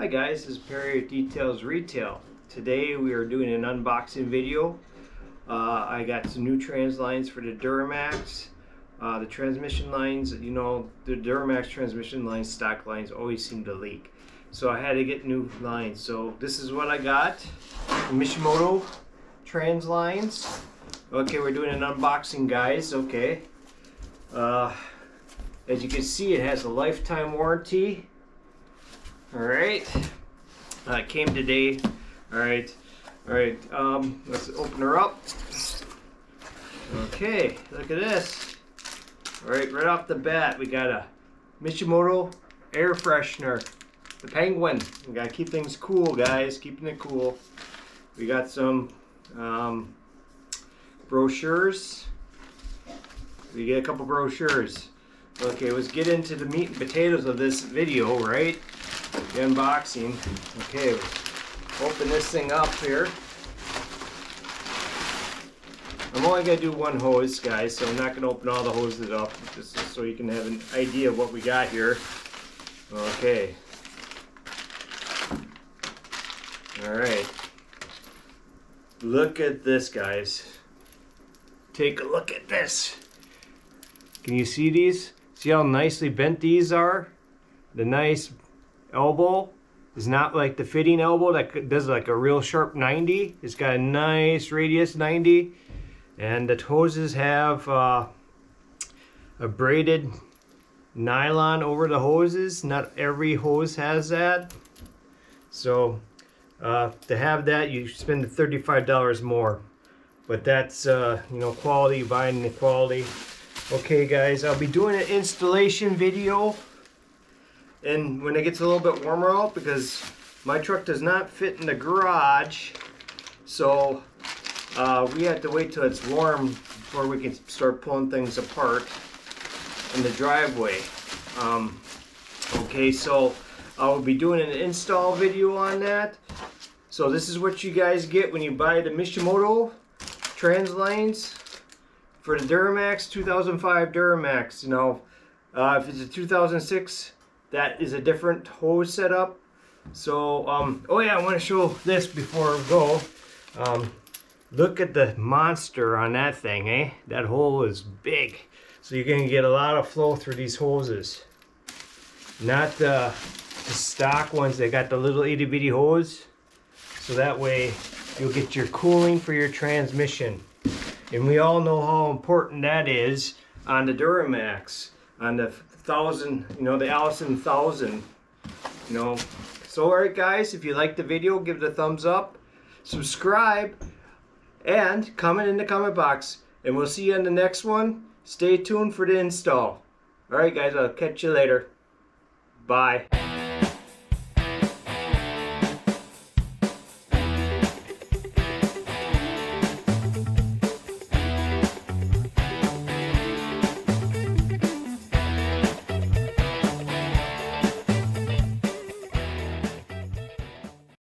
guys, this is Perry at Details Retail. Today we are doing an unboxing video. I got some new trans lines for the Duramax. The transmission lines, you know, the Duramax transmission lines, stock lines always seem to leak. So I had to get new lines. So this is what I got. Mishimoto trans lines. Okay, we're doing an unboxing, guys. Okay. As you can see, it has a lifetime warranty. Alright, it came today. Alright, let's open her up. Okay, look at this. Alright, right off the bat, we got a Mishimoto air freshener. The Penguin. We gotta keep things cool, guys, keeping it cool. We got some brochures. We get a couple brochures. Okay, let's get into the meat and potatoes of this video, right? The unboxing. Okay, open this thing up here. I'm only going to do one hose, guys, so I'm not going to open all the hoses up, just so you can have an idea of what we got here. Okay. Alright. Look at this, guys. Take a look at this. Can you see these? See how nicely bent these are? The nice elbow is not like the fitting elbow that does like a real sharp 90. It's got a nice radius 90, and the hoses have a braided nylon over the hoses. Not every hose has that, so to have that you spend $35 more, but that's you know, quality, buying the quality. Okay guys, I'll be doing an installation video and when it gets a little bit warmer out, because my truck does not fit in the garage, so we have to wait till it's warm before we can start pulling things apart in the driveway. Okay, so I will be doing an install video on that. So this is what you guys get when you buy the Mishimoto trans lines for the Duramax, 2005 Duramax. You know, if it's a 2006, that is a different hose setup. So, oh yeah, I want to show this before we go. Look at the monster on that thing, eh? That hole is big. So you're going to get a lot of flow through these hoses. Not the stock ones that got the little itty bitty hose. So that way you'll get your cooling for your transmission. And we all know how important that is on the Duramax, on the 1000, you know, the Allison 1000, you know. So alright guys, if you like the video, give it a thumbs up, subscribe, and comment in the comment box. And we'll see you in the next one. Stay tuned for the install. Alright guys, I'll catch you later. Bye.